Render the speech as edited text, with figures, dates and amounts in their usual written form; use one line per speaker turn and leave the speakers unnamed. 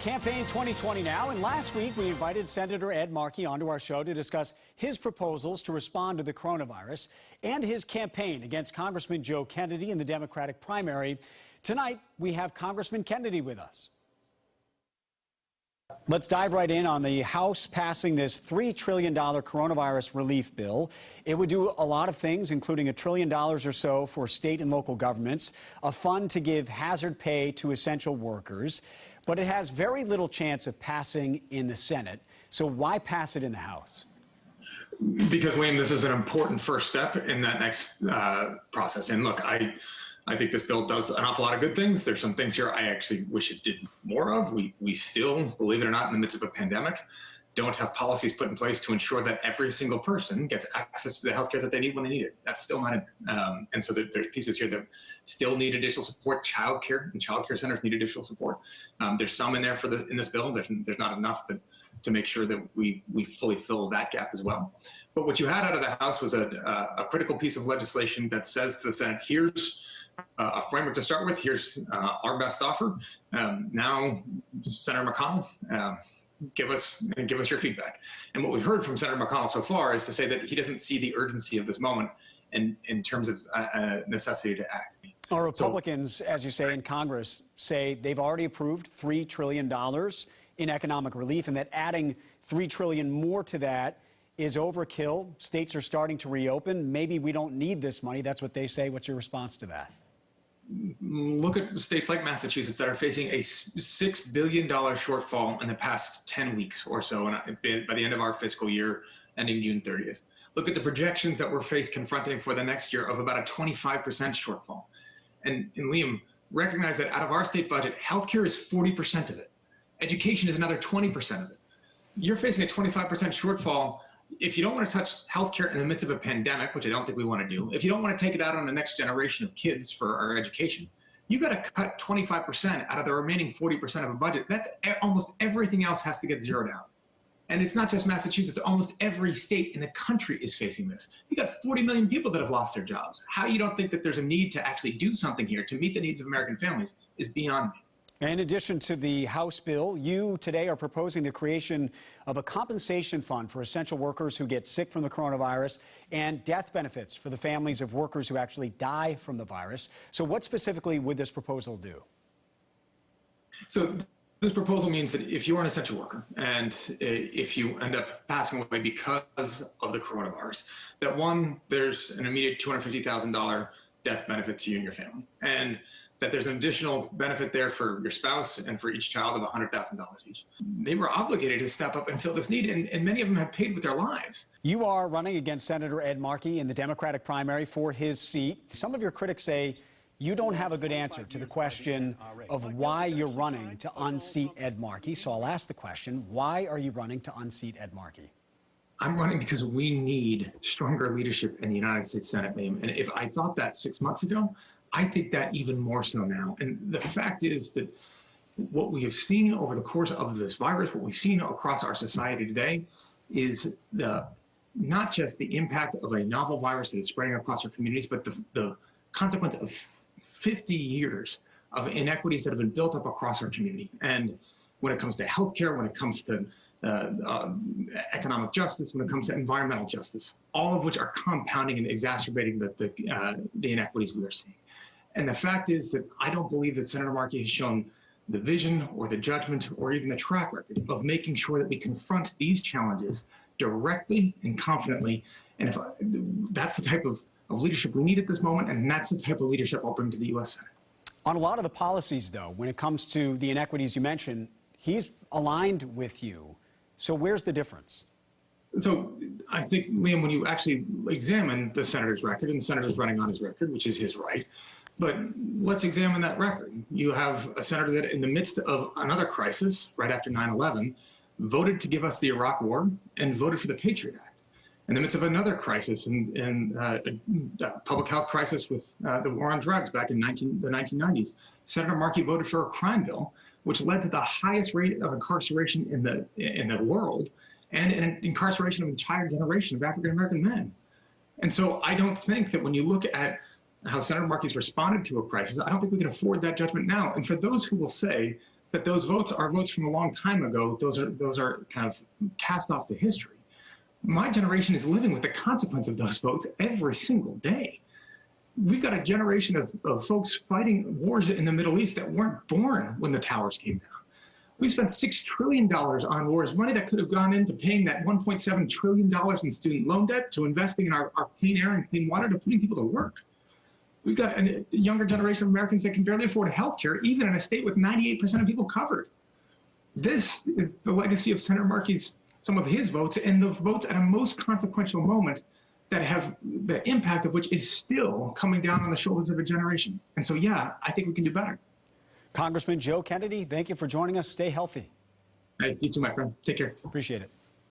Campaign 2020 now, and last week we invited Senator Ed Markey onto our show to discuss his proposals to respond to the coronavirus and his campaign against Congressman Joe Kennedy in the Democratic primary. Tonight, we have Congressman Kennedy with us. Let's dive right in on the House passing this $3 trillion coronavirus relief bill. It would do a lot of things, including $1 trillion or so for state and local governments, a fund to give hazard pay to essential workers. But it has very little chance of passing in the Senate. So why pass it in the House?
Because, Liam, this is an important first step in that next process. And look, I think this bill does an awful lot of good things. There's some things here I actually wish it did more of. We still, believe it or not, in the midst of a pandemic, don't have policies put in place to ensure that every single person gets access to the healthcare that they need when they need it. That's still not in there. And so there's pieces here that still need additional support. Childcare and childcare centers need additional support. There's some in there in this bill. There's not enough to make sure that we fully fill that gap as well. But what you had out of the House was a critical piece of legislation that says to the Senate, here's a framework to start with. Here's our best offer. Now, Senator McConnell, give us your feedback. And what we've heard from Senator McConnell so far is to say that he doesn't see the urgency of this moment in terms of necessity to act.
Our Republicans, as you say, in Congress say they've already approved $3 trillion in economic relief, and that adding $3 trillion more to that is overkill. States are starting to reopen. Maybe we don't need this money. That's what they say. What's your response to that?
Look at states like Massachusetts that are facing a $6 billion shortfall in the past 10 weeks or so, and by the end of our fiscal year ending June 30th. Look at the projections that we're confronting for the next year of about a 25% shortfall. And Liam, recognize that out of our state budget, healthcare is 40% of it. Education is another 20% of it. You're facing a 25% shortfall. If you don't want to touch healthcare in the midst of a pandemic, which I don't think we want to do, if you don't want to take it out on the next generation of kids for our education, you got to cut 25% out of the remaining 40% of a budget. That's almost everything else has to get zeroed out. And it's not just Massachusetts. Almost every state in the country is facing this. You got 40 million people that have lost their jobs. How you don't think that there's a need to actually do something here to meet the needs of American families is beyond me.
In addition to the House bill, you today are proposing the creation of a compensation fund for essential workers who get sick from the coronavirus and death benefits for the families of workers who actually die from the virus. So what specifically would this proposal do?
So this proposal means that if you are an essential worker and if you end up passing away because of the coronavirus, that one, there's an immediate $250,000 death benefit to you and your family. And that there's an additional benefit there for your spouse and for each child of $100,000 each. They were obligated to step up and fill this need, and many of them have paid with their lives.
You are running against Senator Ed Markey in the Democratic primary for his seat. Some of your critics say you don't have a good answer to the question of why you're running to unseat Ed Markey. So I'll ask the question, why are you running to unseat Ed Markey?
I'm running because we need stronger leadership in the United States Senate, Liam. And if I thought that 6 months ago, I think that even more so now. And the fact is that what we have seen over the course of this virus, what we've seen across our society today, is not just the impact of a novel virus that is spreading across our communities, but the consequence of 50 years of inequities that have been built up across our community. And when it comes to healthcare, when it comes to economic justice, when it comes to environmental justice, all of which are compounding and exacerbating the inequities we are seeing. And the fact is that I don't believe that Senator Markey has shown the vision or the judgment or even the track record of making sure that we confront these challenges directly and confidently. And if that's the type of leadership we need at this moment, and that's the type of leadership I'll bring to the U.S. Senate.
On a lot of the policies, though, when it comes to the inequities you mentioned, he's aligned with you. So where's the difference?
So I think, Liam, when you actually examine the senator's record, and the senator's running on his record, which is his right, but let's examine that record. You have a senator that in the midst of another crisis, right after 9/11, voted to give us the Iraq War and voted for the Patriot Act. In the midst of another crisis, a public health crisis with the war on drugs back in the 1990s, Senator Markey voted for a crime bill, which led to the highest rate of incarceration in the world and an incarceration of an entire generation of African-American men. And so I don't think that when you look at how Senator Markey's responded to a crisis, I don't think we can afford that judgment now. And for those who will say that those votes are votes from a long time ago. Those are kind of cast off to history. My generation is living with the consequence of those votes every single day. We've got a generation of folks fighting wars in the Middle East that weren't born when the towers came down. We spent $6 trillion on wars, money that could have gone into paying that $1.7 trillion in student loan debt, to investing in our clean air and clean water, to putting people to work. We've got a younger generation of Americans that can barely afford health care, even in a state with 98% of people covered. This is the legacy of Senator Markey's, some of his votes, and the votes at a most consequential moment that have the impact of which is still coming down on the shoulders of a generation. And so, yeah, I think we can do better.
Congressman Joe Kennedy, thank you for joining us. Stay healthy.
Hey, you too, my friend. Take care.
Appreciate it.